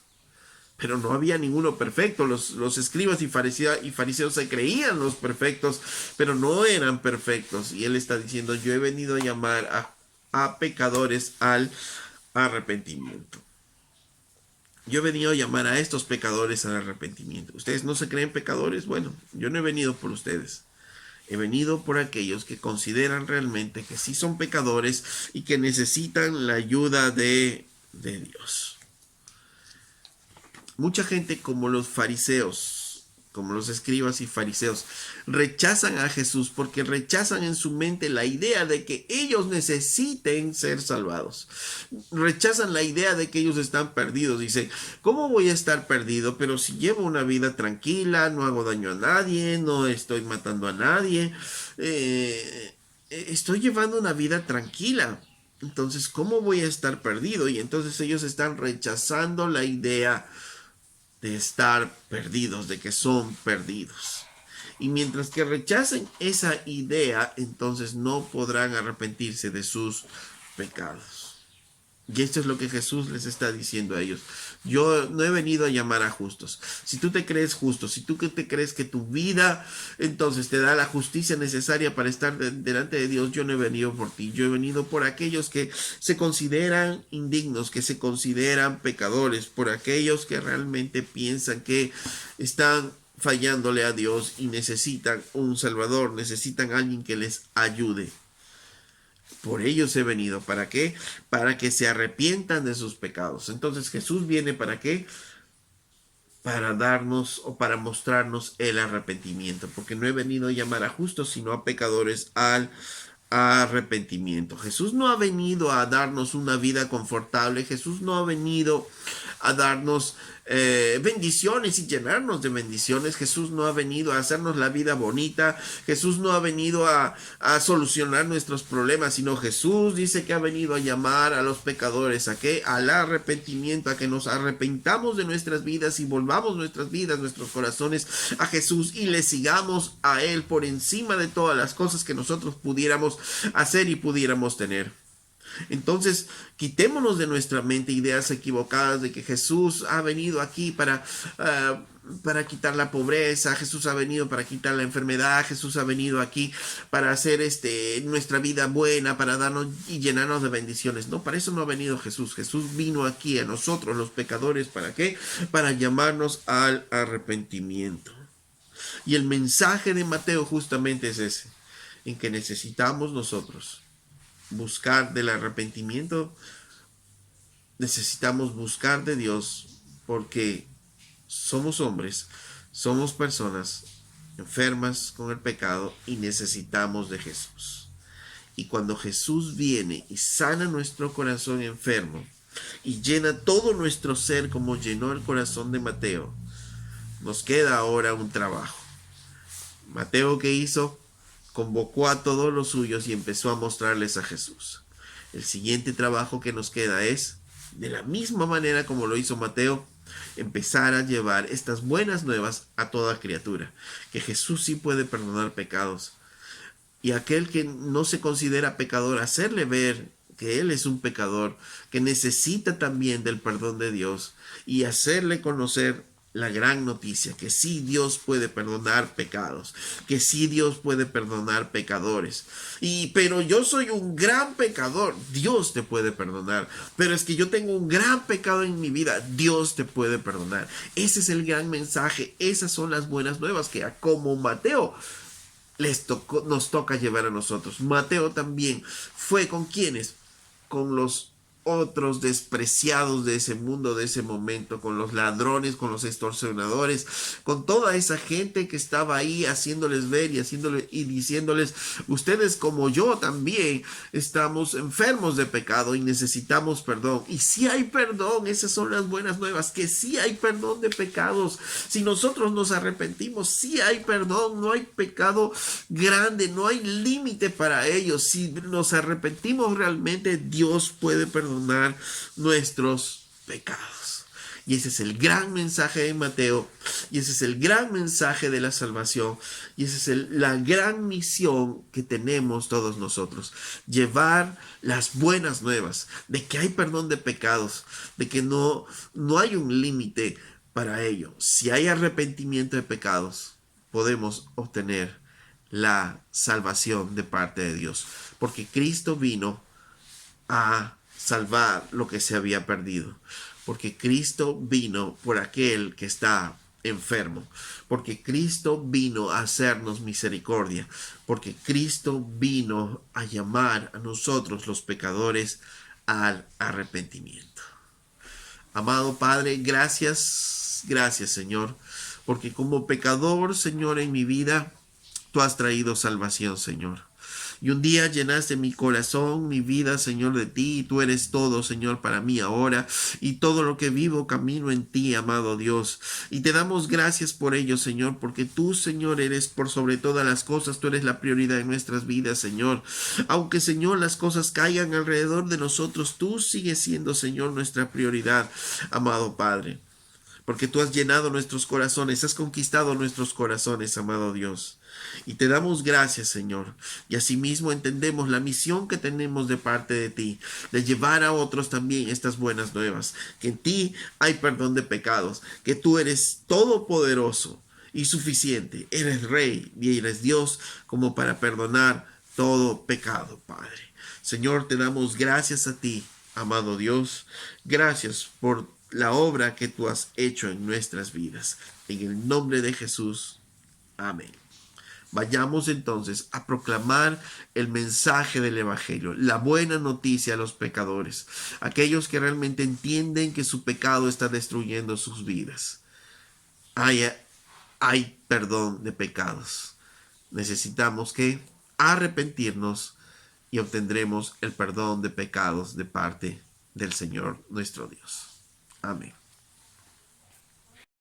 pero no había ninguno perfecto. Los escribas y fariseos se creían los perfectos, pero no eran perfectos. Y él está diciendo, yo he venido a llamar a pecadores al arrepentimiento. Yo he venido a llamar a estos pecadores al arrepentimiento. ¿Ustedes no se creen pecadores? Bueno, yo no he venido por ustedes. He venido por aquellos que consideran realmente que sí son pecadores y que necesitan la ayuda de Dios. Mucha gente, como los fariseos, como los escribas y fariseos, rechazan a Jesús porque rechazan en su mente la idea de que ellos necesiten ser salvados. Rechazan la idea de que ellos están perdidos. Dicen, ¿cómo voy a estar perdido? Pero si llevo una vida tranquila, no hago daño a nadie, no estoy matando a nadie, estoy llevando una vida tranquila. Entonces, ¿cómo voy a estar perdido? Y entonces ellos están rechazando la idea de estar perdidos, de que son perdidos. Y mientras que rechacen esa idea, entonces no podrán arrepentirse de sus pecados. Y esto es lo que Jesús les está diciendo a ellos. Yo no he venido a llamar a justos. Si tú te crees justo, si tú te crees que tu vida entonces te da la justicia necesaria para estar delante de Dios, yo no he venido por ti. Yo he venido por aquellos que se consideran indignos, que se consideran pecadores, por aquellos que realmente piensan que están fallándole a Dios y necesitan un Salvador, necesitan a alguien que les ayude. Por ellos he venido. ¿Para qué? Para que se arrepientan de sus pecados. Entonces Jesús viene ¿para qué? Para darnos o para mostrarnos el arrepentimiento. Porque no he venido a llamar a justos, sino a pecadores al arrepentimiento. Jesús no ha venido a darnos una vida confortable. Jesús no ha venido a darnos bendiciones y llenarnos de bendiciones. Jesús no ha venido a hacernos la vida bonita. Jesús no ha venido a solucionar nuestros problemas, sino Jesús dice que ha venido a llamar a los pecadores ¿a qué? Al arrepentimiento, a que nos arrepentamos de nuestras vidas y volvamos nuestras vidas, nuestros corazones a Jesús y le sigamos a Él por encima de todas las cosas que nosotros pudiéramos hacer y pudiéramos tener. Entonces, quitémonos de nuestra mente ideas equivocadas de que Jesús ha venido aquí para quitar la pobreza, Jesús ha venido para quitar la enfermedad, Jesús ha venido aquí para hacer nuestra vida buena, para darnos y llenarnos de bendiciones. No, para eso no ha venido Jesús. Jesús vino aquí a nosotros, los pecadores, ¿para qué? Para llamarnos al arrepentimiento. Y el mensaje de Mateo justamente es ese, en que necesitamos nosotros buscar del arrepentimiento, necesitamos buscar de Dios porque somos hombres, somos personas enfermas con el pecado y necesitamos de Jesús. Y cuando Jesús viene y sana nuestro corazón enfermo y llena todo nuestro ser como llenó el corazón de Mateo, nos queda ahora un trabajo. Mateo, ¿qué hizo? Convocó a todos los suyos y empezó a mostrarles a Jesús. El siguiente trabajo que nos queda es, de la misma manera como lo hizo Mateo, empezar a llevar estas buenas nuevas a toda criatura, que Jesús sí puede perdonar pecados. Y aquel que no se considera pecador, hacerle ver que él es un pecador, que necesita también del perdón de Dios, y hacerle conocer la gran noticia, que sí Dios puede perdonar pecados, que sí Dios puede perdonar pecadores. Pero yo soy un gran pecador, Dios te puede perdonar. Pero es que yo tengo un gran pecado en mi vida, Dios te puede perdonar. Ese es el gran mensaje, esas son las buenas nuevas que como Mateo nos toca llevar a nosotros. Mateo también fue con quienes, con los otros despreciados de ese mundo, de ese momento, con los ladrones, con los extorsionadores, con toda esa gente que estaba ahí haciéndoles ver y diciéndoles, ustedes como yo también estamos enfermos de pecado y necesitamos perdón. Y si hay perdón, esas son las buenas nuevas, que sí hay perdón de pecados. Si nosotros nos arrepentimos, sí hay perdón, no hay pecado grande, no hay límite para ellos. Si nos arrepentimos realmente, Dios puede perdonar nuestros pecados. Y ese es el gran mensaje de Mateo, y ese es el gran mensaje de la salvación, y esa es la gran misión que tenemos todos nosotros: llevar las buenas nuevas de que hay perdón de pecados, de que no hay un límite para ello. Si hay arrepentimiento de pecados, podemos obtener la salvación de parte de Dios, porque Cristo vino a salvar lo que se había perdido, porque Cristo vino por aquel que está enfermo, porque Cristo vino a hacernos misericordia, porque Cristo vino a llamar a nosotros los pecadores al arrepentimiento. Amado Padre, gracias, gracias Señor, porque como pecador, Señor, en mi vida, tú has traído salvación, Señor. Y un día llenaste mi corazón, mi vida, Señor, de ti, y tú eres todo, Señor, para mí ahora, y todo lo que vivo camino en ti, amado Dios. Y te damos gracias por ello, Señor, porque tú, Señor, eres por sobre todas las cosas, tú eres la prioridad en nuestras vidas, Señor. Aunque, Señor, las cosas caigan alrededor de nosotros, tú sigues siendo, Señor, nuestra prioridad, amado Padre. Porque tú has llenado nuestros corazones, has conquistado nuestros corazones, amado Dios. Y te damos gracias, Señor. Y asimismo entendemos la misión que tenemos de parte de ti, de llevar a otros también estas buenas nuevas, que en ti hay perdón de pecados, que tú eres todopoderoso y suficiente, eres Rey y eres Dios como para perdonar todo pecado, Padre. Señor, te damos gracias a ti, amado Dios. Gracias por la obra que tú has hecho en nuestras vidas. En el nombre de Jesús. Amén. Vayamos entonces a proclamar el mensaje del Evangelio, la buena noticia a los pecadores, aquellos que realmente entienden que su pecado está destruyendo sus vidas. Hay perdón de pecados. Necesitamos que arrepentirnos y obtendremos el perdón de pecados de parte del Señor nuestro Dios. Amén.